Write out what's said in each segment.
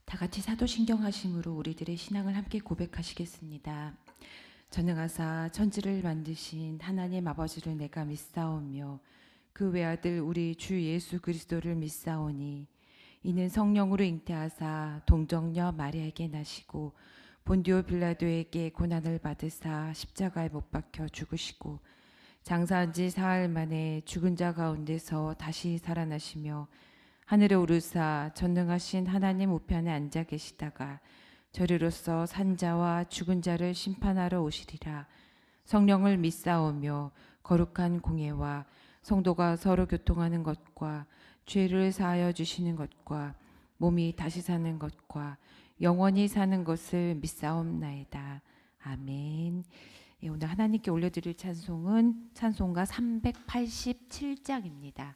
다 같이 사도신경하심으로 우리들의 신앙을 함께 고백하시겠습니다. 전능하사 천지를 만드신 하나님 아버지를 내가 믿사오며 그 외아들 우리 주 예수 그리스도를 믿사오니 이는 성령으로 잉태하사 동정녀 마리아에게 나시고 본디오 빌라도에게 고난을 받으사 십자가에 못 박혀 죽으시고 장사한 지 사흘 만에 죽은 자 가운데서 다시 살아나시며 하늘에 오르사 전능하신 하나님 우편에 앉아 계시다가 저리로서 산자와 죽은 자를 심판하러 오시리라. 성령을 믿사오며 거룩한 공예와 성도가 서로 교통하는 것과 죄를 사하여 주시는 것과 몸이 다시 사는 것과 영원히 사는 것을 믿사옵나이다. 아멘. 예, 오늘 하나님께 올려드릴 찬송은 찬송가 387장입니다.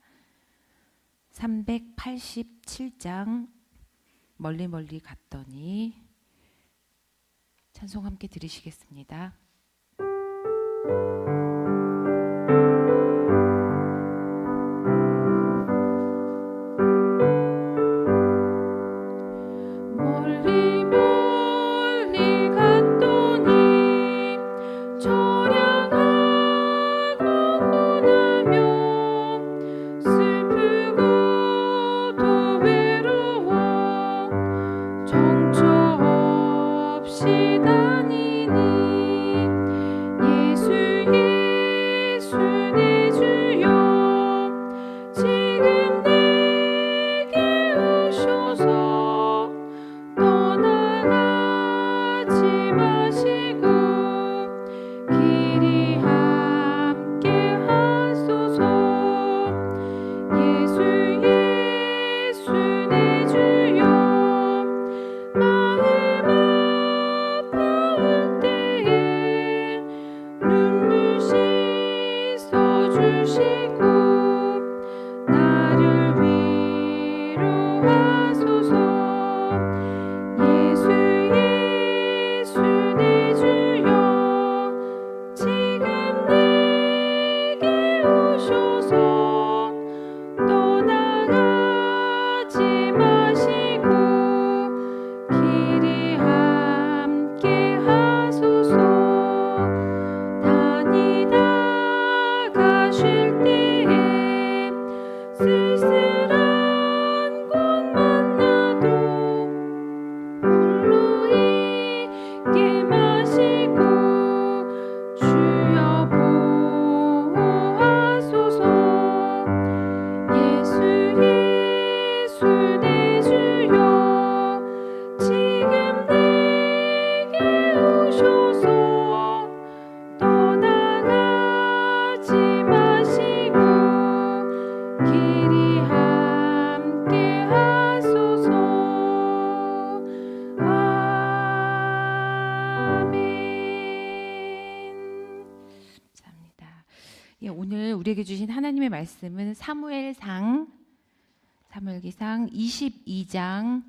387장 멀리 멀리 갔더니 찬송 함께 들으시겠습니다. 멀리 멀리 갔더니 처량하고 고나며 슬프고 또 외로워 정처 없이 다니니 예수 예수 내 주여 지금 내게 오셔서 떠나가지 마시고 길이 함께 하소서. 예수 예수 내 주여 마음 아파올 때에 눈물 씻어 주시고 나를 위로하소서. 예수 예수 내 주여 지금 내게 오셔서 떠나가지 마시고 길이 함께 하소서. 다니다가 쉴 때에 쓸쓸한 곳 만나도 홀로 있게 마시고 주여 보호하소서. 예수 예수 내 주여 지금 내게 오셔서 떠나가지 마시고 길이 함께 하소서. 아멘. 감사합니다. 예, 오늘 우리에게 주신 하나님의 말씀은 사무엘기상 22장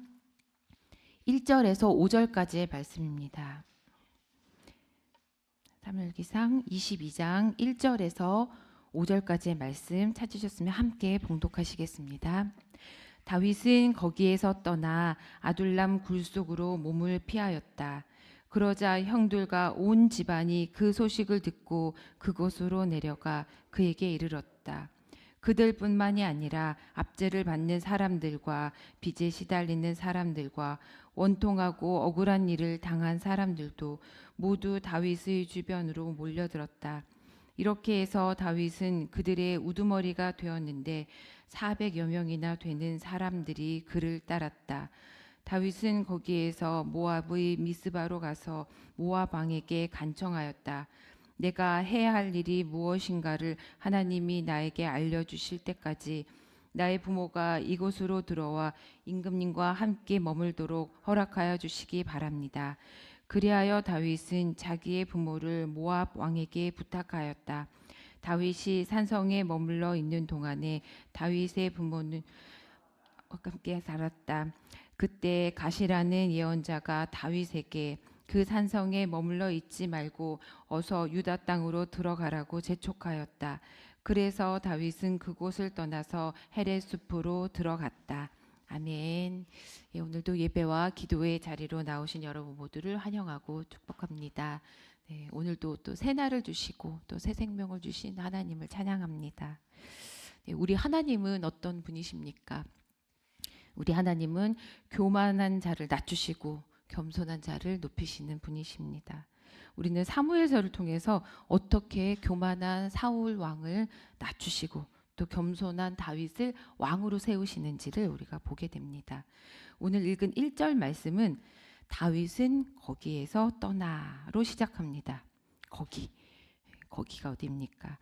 1절에서 5절까지의 말씀입니다. 사무엘기상 22장 1절에서 5절까지의 말씀 찾으셨으면 함께 봉독하시겠습니다. 다윗은 거기에서 떠나 아둘람 굴 속으로 몸을 피하였다. 그러자 형들과 온 집안이 그 소식을 듣고 그곳으로 내려가 그에게 이르렀다. 그들뿐만이 아니라 압제를 받는 사람들과 빚에 시달리는 사람들과 원통하고 억울한 일을 당한 사람들도 모두 다윗의 주변으로 몰려들었다. 이렇게 해서 다윗은 그들의 우두머리가 되었는데 400여 명이나 되는 사람들이 그를 따랐다. 다윗은 거기에서 모압의 미스바로 가서 모압 왕에게 간청하였다. 내가 해야 할 일이 무엇인가를 하나님이 나에게 알려주실 때까지 나의 부모가 이곳으로 들어와 임금님과 함께 머물도록 허락하여 주시기 바랍니다. 그리하여 다윗은 자기의 부모를 모압 왕에게 부탁하였다. 다윗이 산성에 머물러 있는 동안에 다윗의 부모는 함께 살았다. 그때 가시라는 예언자가 다윗에게 그 산성에 머물러 있지 말고 어서 유다 땅으로 들어가라고 재촉하였다. 그래서 다윗은 그곳을 떠나서 헤레 숲으로 들어갔다. 아멘. 예, 오늘도 예배와 기도의 자리로 나오신 여러분 모두를 환영하고 축복합니다. 네, 오늘도 또 새 날을 주시고 또 새 생명을 주신 하나님을 찬양합니다. 네, 우리 하나님은 어떤 분이십니까? 우리 하나님은 교만한 자를 낮추시고 겸손한 자를 높이시는 분이십니다. 우리는 사무엘서를 통해서 어떻게 교만한 사울 왕을 낮추시고 또 겸손한 다윗을 왕으로 세우시는지를 우리가 보게 됩니다. 오늘 읽은 1절 말씀은 다윗은 거기에서 떠나로 시작합니다. 거기가 어디입니까?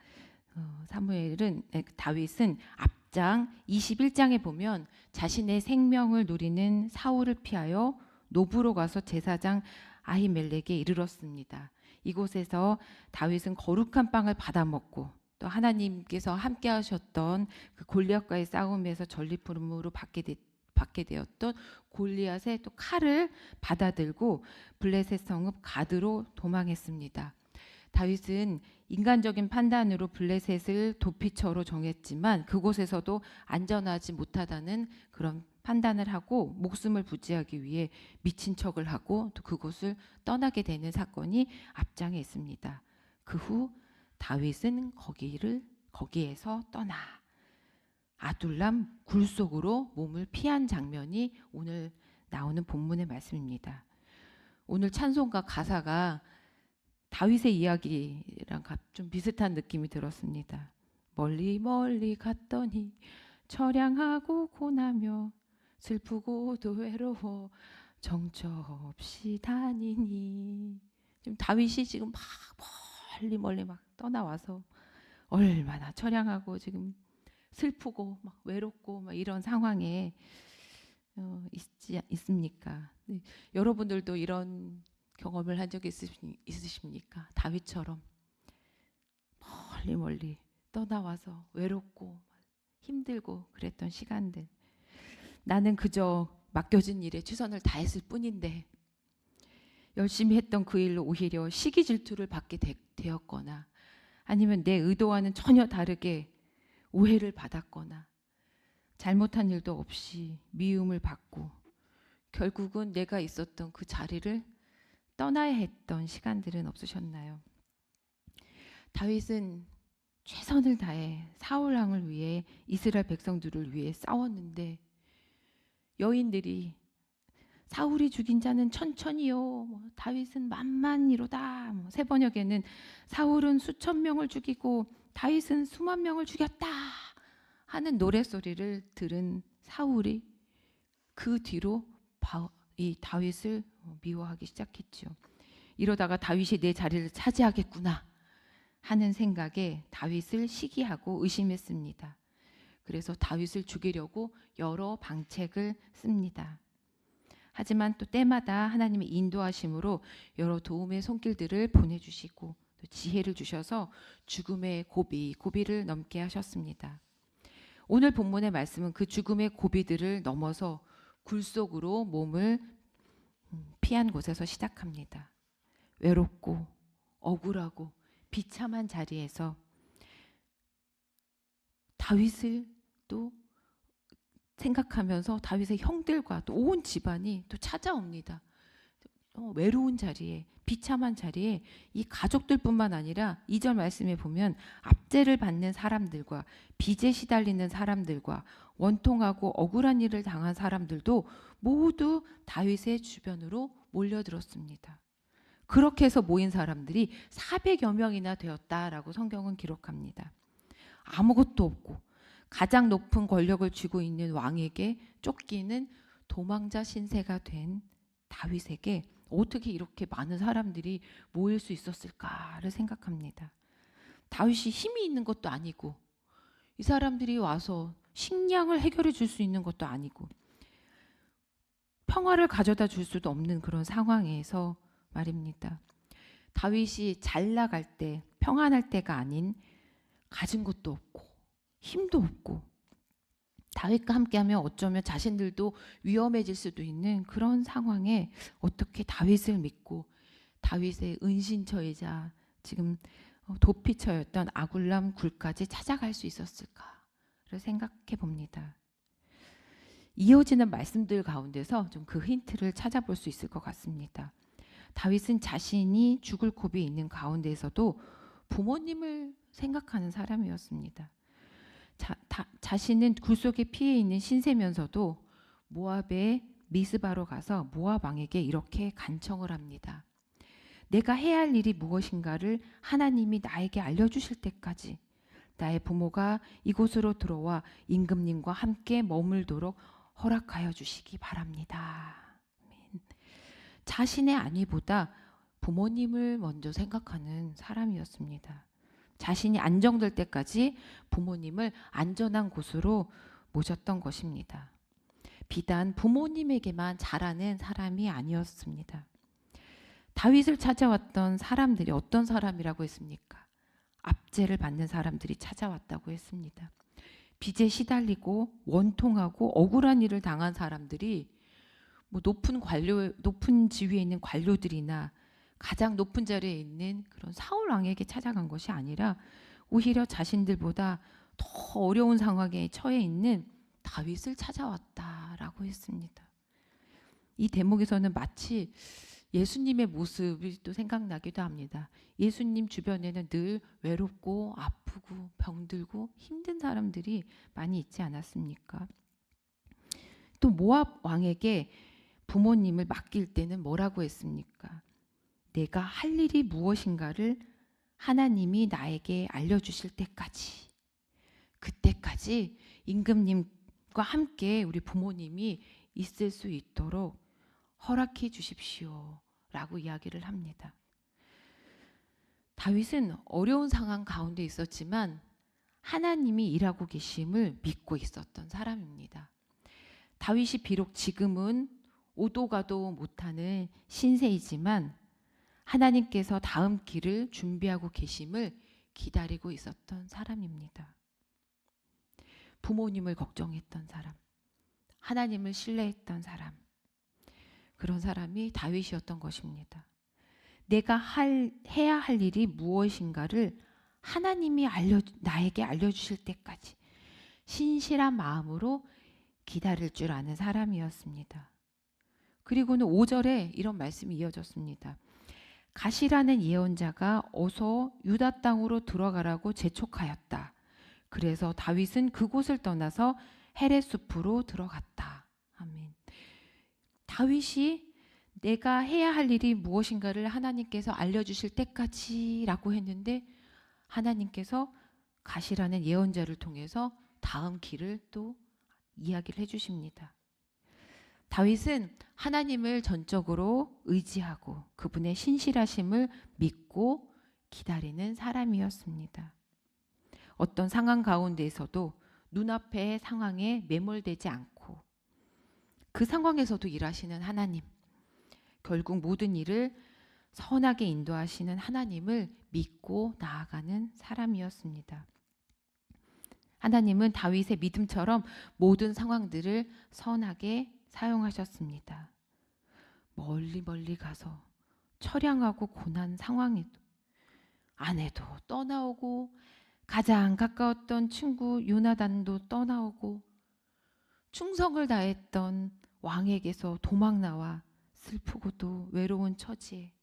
다윗은 앞장 21장에 보면 자신의 생명을 노리는 사울을 피하여 노브로 가서 제사장 아히멜렉에 이르렀습니다. 이곳에서 다윗은 거룩한 빵을 받아 먹고 또 하나님께서 함께 하셨던 그 골리앗과의 싸움에서 전리품으로 받게 되었던 골리앗의 또 칼을 받아들고 블레셋 성읍 가드로 도망했습니다. 다윗은 인간적인 판단으로 블레셋을 도피처로 정했지만 그곳에서도 안전하지 못하다는 그런 판단을 하고 목숨을 부지하기 위해 미친 척을 하고 또 그곳을 떠나게 되는 사건이 앞장에 있습니다. 그 후 다윗은 거기에서 떠나 아둘람 굴 속으로 몸을 피한 장면이 오늘 나오는 본문의 말씀입니다. 오늘 찬송가 가사가 다윗의 이야기랑 좀 비슷한 느낌이 들었습니다. 멀리 멀리 갔더니 처량하고 고나며 슬프고도 외로워 정처 없이 다니니. 지금 다윗이 지금 막 멀리 막 떠나와서 얼마나 처량하고 지금 슬프고 막 외롭고 막 이런 상황에 있습니까? 네, 여러분들도 이런 경험을 한 적 있으십니까? 다윗처럼 멀리 떠나와서 외롭고 힘들고 그랬던 시간들. 나는 그저 맡겨진 일에 최선을 다했을 뿐인데 열심히 했던 그 일로 오히려 시기 질투를 받게 되었거나 아니면 내 의도와는 전혀 다르게 오해를 받았거나 잘못한 일도 없이 미움을 받고 결국은 내가 있었던 그 자리를 떠나야 했던 시간들은 없으셨나요? 다윗은 최선을 다해 사울 왕을 위해 이스라엘 백성들을 위해 싸웠는데 여인들이 사울이 죽인 자는 천천히요, 다윗은 만만이로다. 새 번역에는 사울은 수천 명을 죽이고 다윗은 수만 명을 죽였다 하는 노랫소리를 들은 사울이 그 뒤로 이 다윗을 미워하기 시작했죠. 이러다가 다윗이 내 자리를 차지하겠구나 하는 생각에 다윗을 시기하고 의심했습니다. 그래서 다윗을 죽이려고 여러 방책을 씁니다. 하지만 또 때마다 하나님의 인도하심으로 여러 도움의 손길들을 보내주시고 또 지혜를 주셔서 죽음의 고비를 넘게 하셨습니다. 오늘 본문의 말씀은 그 죽음의 고비들을 넘어서 굴 속으로 몸을 피한 곳에서 시작합니다. 외롭고 억울하고 비참한 자리에서 다윗을 또 생각하면서 다윗의 형들과 또 온 집안이 또 찾아옵니다. 외로운 자리에, 비참한 자리에 이 가족들뿐만 아니라 2절 말씀에 보면 압제를 받는 사람들과 빚에 시달리는 사람들과 원통하고 억울한 일을 당한 사람들도 모두 다윗의 주변으로 몰려들었습니다. 그렇게 해서 모인 사람들이 400여 명이나 되었다라고 성경은 기록합니다. 아무것도 없고 가장 높은 권력을 쥐고 있는 왕에게 쫓기는 도망자 신세가 된 다윗에게 어떻게 이렇게 많은 사람들이 모일 수 있었을까를 생각합니다. 다윗이 힘이 있는 것도 아니고 이 사람들이 와서 식량을 해결해 줄 수 있는 것도 아니고 평화를 가져다 줄 수도 없는 그런 상황에서 말입니다. 다윗이 잘 나갈 때, 평안할 때가 아닌 가진 것도 없고 힘도 없고 다윗과 함께하면 어쩌면 자신들도 위험해질 수도 있는 그런 상황에 어떻게 다윗을 믿고 다윗의 은신처이자 지금 도피처였던 아굴람 굴까지 찾아갈 수 있었을까를 생각해 봅니다. 이어지는 말씀들 가운데서 좀 그 힌트를 찾아볼 수 있을 것 같습니다. 다윗은 자신이 죽을 고비에 있는 가운데에서도 부모님을 생각하는 사람이었습니다. 자신은 굴속에 피해 있는 신세면서도 모압의 미스바로 가서 모압 왕에게 이렇게 간청을 합니다. 내가 해야 할 일이 무엇인가를 하나님이 나에게 알려주실 때까지 나의 부모가 이곳으로 들어와 임금님과 함께 머물도록 허락하여 주시기 바랍니다. 자신의 안위보다 부모님을 먼저 생각하는 사람이었습니다. 자신이 안정될 때까지 부모님을 안전한 곳으로 모셨던 것입니다. 비단 부모님에게만 잘하는 사람이 아니었습니다. 다윗을 찾아왔던 사람들이 어떤 사람이라고 했습니까? 압제를 받는 사람들이 찾아왔다고 했습니다. 빚에 시달리고 원통하고 억울한 일을 당한 사람들이 높은 지위에 있는 관료들이나 가장 높은 자리에 있는 그런 사울 왕에게 찾아간 것이 아니라 오히려 자신들보다 더 어려운 상황에 처해 있는 다윗을 찾아왔다라고 했습니다. 이 대목에서는 마치 예수님의 모습이 또 생각나기도 합니다. 예수님 주변에는 늘 외롭고 아프고 병들고 힘든 사람들이 많이 있지 않았습니까? 또 모압 왕에게 부모님을 맡길 때는 뭐라고 했습니까? 내가 할 일이 무엇인가를 하나님이 나에게 알려주실 때까지, 그때까지 임금님과 함께 우리 부모님이 있을 수 있도록 허락해 주십시오 라고 이야기를 합니다. 다윗은 어려운 상황 가운데 있었지만 하나님이 일하고 계심을 믿고 있었던 사람입니다. 다윗이 비록 지금은 오도 가도 못하는 신세이지만 하나님께서 다음 길을 준비하고 계심을 기다리고 있었던 사람입니다. 부모님을 걱정했던 사람, 하나님을 신뢰했던 사람, 그런 사람이 다윗이었던 것입니다. 내가 해야 할 일이 무엇인가를 하나님이 나에게 알려주실 때까지 신실한 마음으로 기다릴 줄 아는 사람이었습니다. 그리고는 5절에 이런 말씀이 이어졌습니다. 가시라는 예언자가 어서 유다 땅으로 들어가라고 재촉하였다. 그래서 다윗은 그곳을 떠나서 헤렛 숲으로 들어갔다. 아멘. 다윗이 내가 해야 할 일이 무엇인가를 하나님께서 알려주실 때까지라고 했는데 하나님께서 가시라는 예언자를 통해서 다음 길을 또 이야기를 해주십니다. 다윗은 하나님을 전적으로 의지하고 그분의 신실하심을 믿고 기다리는 사람이었습니다. 어떤 상황 가운데에서도 눈앞의 상황에 매몰되지 않고 그 상황에서도 일하시는 하나님, 결국 모든 일을 선하게 인도하시는 하나님을 믿고 나아가는 사람이었습니다. 하나님은 다윗의 믿음처럼 모든 상황들을 선하게 사용하셨습니다. 멀리 가서 처량하고 고난 상황에도 아내도 떠나오고 가장 가까웠던 친구 요나단도 떠나오고 충성을 다했던 왕에게서 도망 나와 슬프고도 외로운 처지에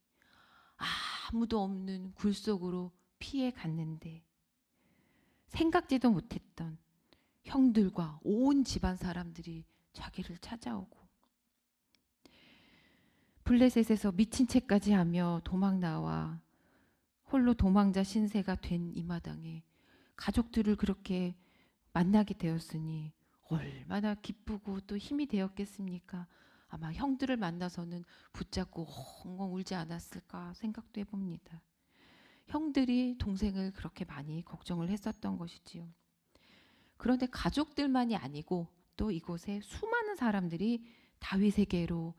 아무도 없는 굴 속으로 피해 갔는데 생각지도 못했던 형들과 온 집안 사람들이 자기를 찾아오고 블레셋에서 미친 채까지 하며 도망 나와 홀로 도망자 신세가 된 이 마당에 가족들을 그렇게 만나게 되었으니 얼마나 기쁘고 또 힘이 되었겠습니까? 아마 형들을 만나서는 붙잡고 엉엉 울지 않았을까 생각도 해봅니다. 형들이 동생을 그렇게 많이 걱정을 했었던 것이지요. 그런데 가족들만이 아니고 또 이곳에 수많은 사람들이 다윗에게로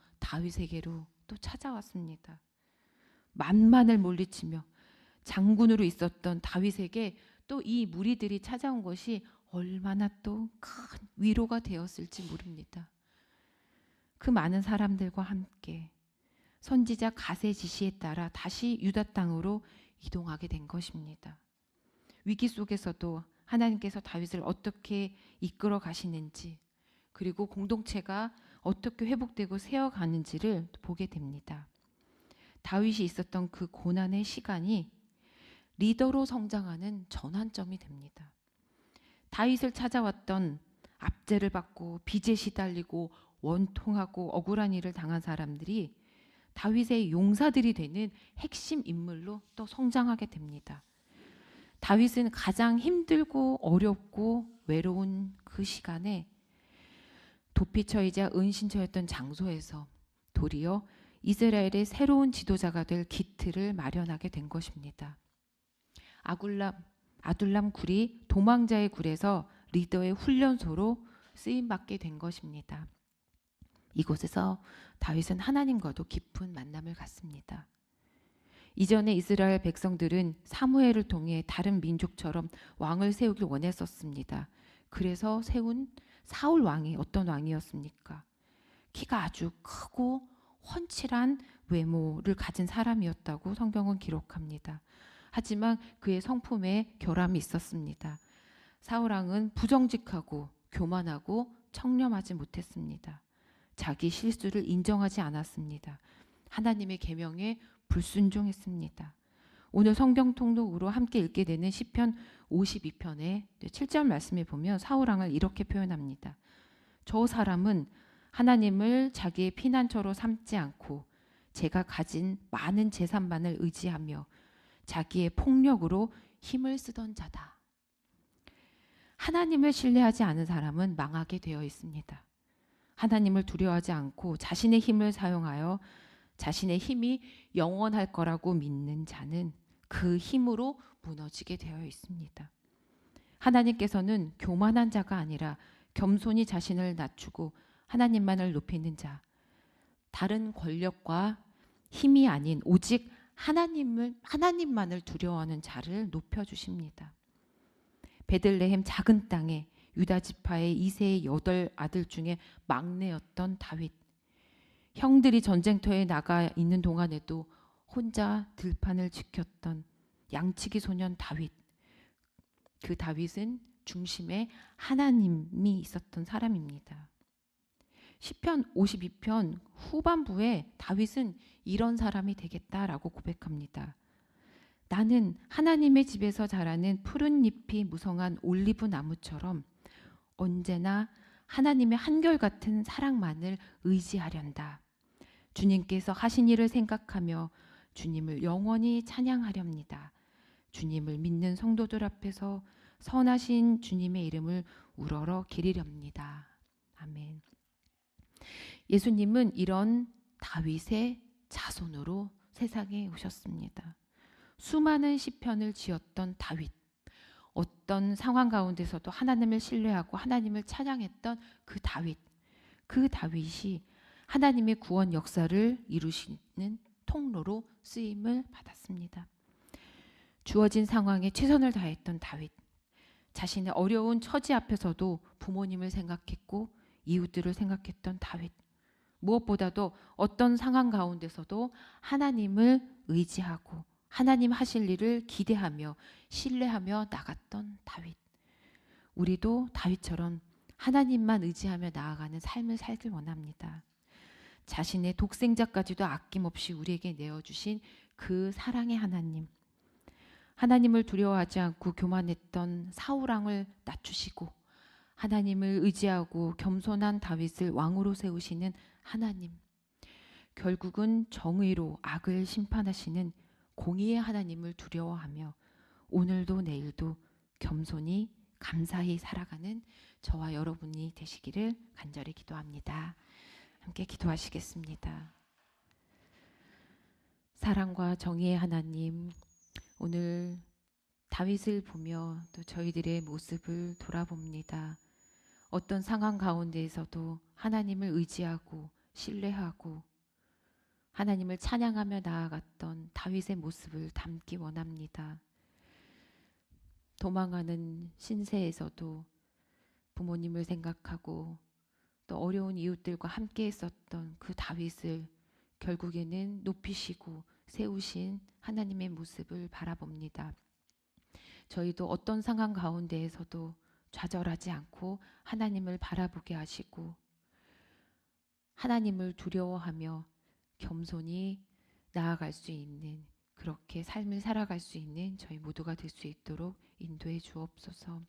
또 찾아왔습니다. 만만을 물리치며 장군으로 있었던 다윗에게 또 이 무리들이 찾아온 것이 얼마나 또 큰 위로가 되었을지 모릅니다. 그 많은 사람들과 함께 선지자 갓의 지시에 따라 다시 유다 땅으로 이동하게 된 것입니다. 위기 속에서도 하나님께서 다윗을 어떻게 이끌어 가시는지, 그리고 공동체가 어떻게 회복되고 세워가는지를 보게 됩니다. 다윗이 있었던 그 고난의 시간이 리더로 성장하는 전환점이 됩니다. 다윗을 찾아왔던 압제를 받고 빚에 시달리고 원통하고 억울한 일을 당한 사람들이 다윗의 용사들이 되는 핵심 인물로 또 성장하게 됩니다. 다윗은 가장 힘들고 어렵고 외로운 그 시간에 도피처이자 은신처였던 장소에서 도리어 이스라엘의 새로운 지도자가 될 기틀을 마련하게 된 것입니다. 아둘람 굴이 도망자의 굴에서 리더의 훈련소로 쓰임받게 된 것입니다. 이곳에서 다윗은 하나님과도 깊은 만남을 갖습니다. 이전에 이스라엘 백성들은 사무엘을 통해 다른 민족처럼 왕을 세우길 원했었습니다. 그래서 세운 사울 왕이 어떤 왕이었습니까? 키가 아주 크고 훤칠한 외모를 가진 사람이었다고 성경은 기록합니다. 하지만 그의 성품에 결함이 있었습니다. 사울 왕은 부정직하고 교만하고 청렴하지 못했습니다. 자기 실수를 인정하지 않았습니다. 하나님의 계명에 불순종했습니다. 오늘 성경 통독으로 함께 읽게 되는 시편 52편의 7절 말씀에 보면 사울 왕을 이렇게 표현합니다. 저 사람은 하나님을 자기의 피난처로 삼지 않고 제가 가진 많은 재산만을 의지하며 자기의 폭력으로 힘을 쓰던 자다. 하나님을 신뢰하지 않은 사람은 망하게 되어 있습니다. 하나님을 두려워하지 않고 자신의 힘을 사용하여 자신의 힘이 영원할 거라고 믿는 자는 그 힘으로 무너지게 되어 있습니다. 하나님께서는 교만한 자가 아니라 겸손히 자신을 낮추고 하나님만을 높이는 자, 다른 권력과 힘이 아닌 오직 하나님만을 두려워하는 자를 높여주십니다. 베들레헴 작은 땅에 유다 지파의 이세의 8 아들 중에 막내였던 다윗. 형들이 전쟁터에 나가 있는 동안에도 혼자 들판을 지켰던 양치기 소년 다윗. 그 다윗은 중심에 하나님이 있었던 사람입니다. 시편 52편 후반부에 다윗은 이런 사람이 되겠다라고 고백합니다. 나는 하나님의 집에서 자라는 푸른 잎이 무성한 올리브 나무처럼 언제나 하나님의 한결같은 사랑만을 의지하련다. 주님께서 하신 일을 생각하며 주님을 영원히 찬양하렵니다. 주님을 믿는 성도들 앞에서 선하신 주님의 이름을 우러러 기리렵니다. 아멘. 예수님은 이런 다윗의 자손으로 세상에 오셨습니다. 수많은 시편을 지었던 다윗, 어떤 상황 가운데서도 하나님을 신뢰하고 하나님을 찬양했던 그 다윗이 하나님의 구원 역사를 이루시는 통로로 쓰임을 받았습니다. 주어진 상황에 최선을 다했던 다윗, 자신의 어려운 처지 앞에서도 부모님을 생각했고 이웃들을 생각했던 다윗, 무엇보다도 어떤 상황 가운데서도 하나님을 의지하고 하나님 하실 일을 기대하며 신뢰하며 나갔던 다윗. 우리도 다윗처럼 하나님만 의지하며 나아가는 삶을 살길 원합니다. 자신의 독생자까지도 아낌없이 우리에게 내어주신 그 사랑의 하나님. 하나님을 두려워하지 않고 교만했던 사울 왕을 낮추시고 하나님을 의지하고 겸손한 다윗을 왕으로 세우시는 하나님. 결국은 정의로 악을 심판하시는 공의의 하나님을 두려워하며 오늘도 내일도 겸손히 감사히 살아가는 저와 여러분이 되시기를 간절히 기도합니다. 함께 기도하시겠습니다. 사랑과 정의의 하나님, 오늘 다윗을 보며 또 저희들의 모습을 돌아봅니다. 어떤 상황 가운데에서도 하나님을 의지하고 신뢰하고 하나님을 찬양하며 나아갔던 다윗의 모습을 담기 원합니다. 도망하는 신세에서도 부모님을 생각하고 또 어려운 이웃들과 함께 했었던 그 다윗을 결국에는 높이시고 세우신 하나님의 모습을 바라봅니다. 저희도 어떤 상황 가운데에서도 좌절하지 않고 하나님을 바라보게 하시고 하나님을 두려워하며 겸손히 나아갈 수 있는, 그렇게 삶을 살아갈 수 있는 저희 모두가 될 수 있도록 인도해 주옵소서.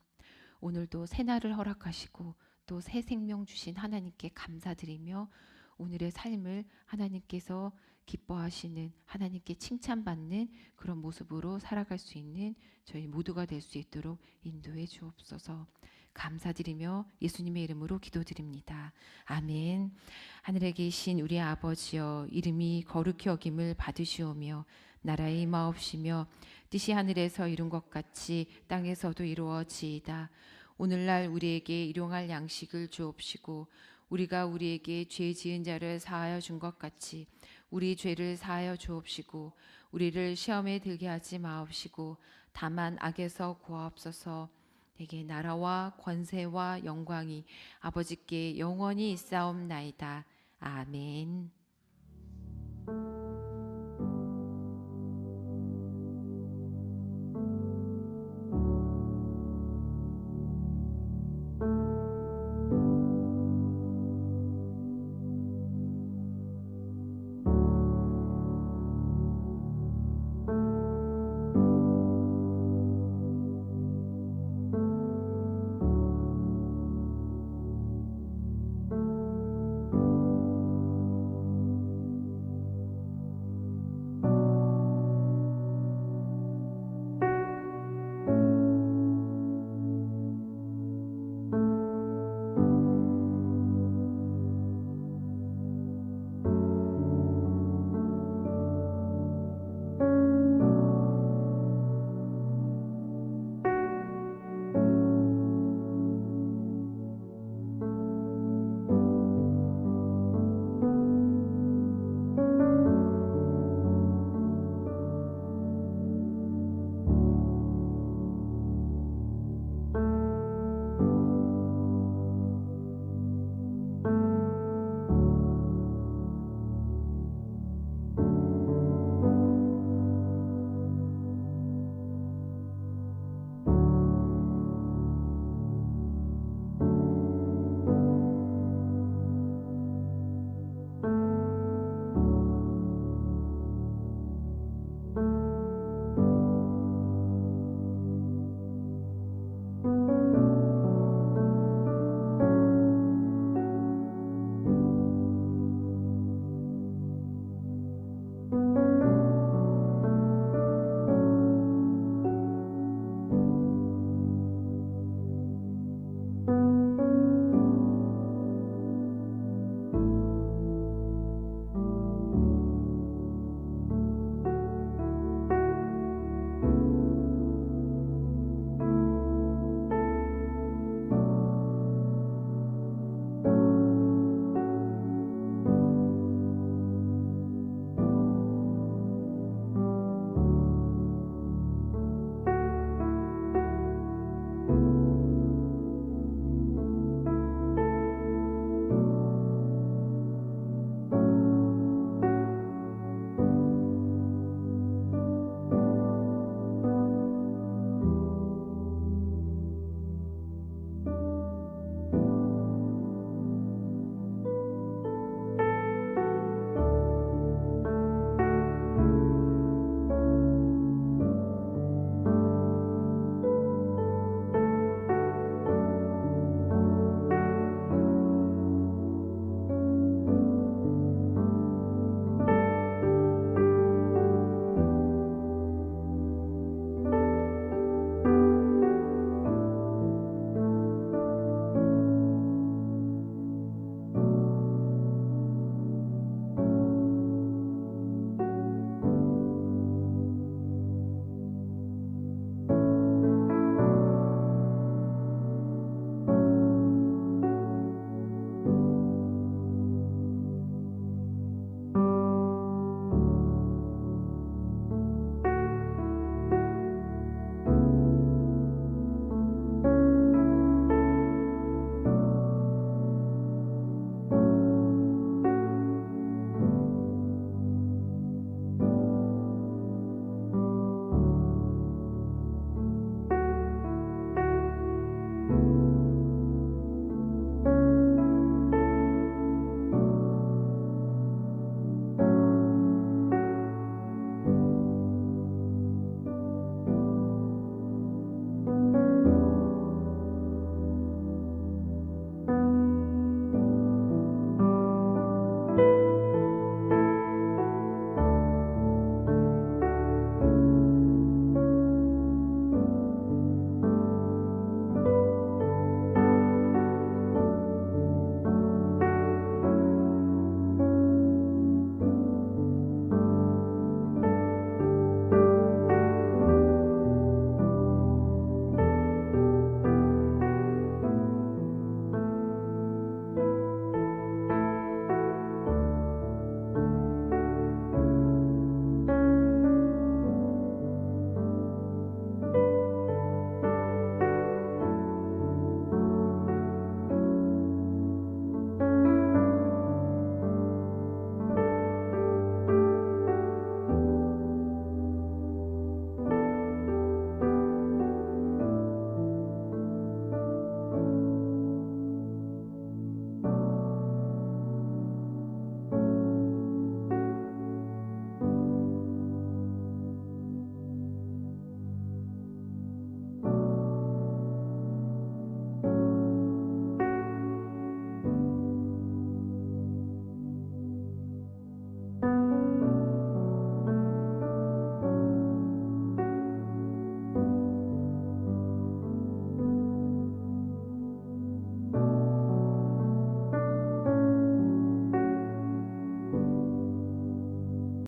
오늘도 새날을 허락하시고 또 새 생명 주신 하나님께 감사드리며 오늘의 삶을 하나님께서 기뻐하시는, 하나님께 칭찬받는 그런 모습으로 살아갈 수 있는 저희 모두가 될 수 있도록 인도해 주옵소서. 감사드리며 예수님의 이름으로 기도드립니다. 아멘. 하늘에 계신 우리 아버지여, 이름이 거룩히 여김을 받으시오며 나라의 임하옵시며 뜻이 하늘에서 이룬 것 같이 땅에서도 이루어지이다. 오늘날 우리에게 일용할 양식을 주옵시고 우리가 우리에게 죄 지은 자를 사하여 준 것 같이 우리 죄를 사하여 주옵시고 우리를 시험에 들게 하지 마옵시고 다만 악에서 구하옵소서. 내게 나라와 권세와 영광이 아버지께 영원히 있사옵나이다. 아멘.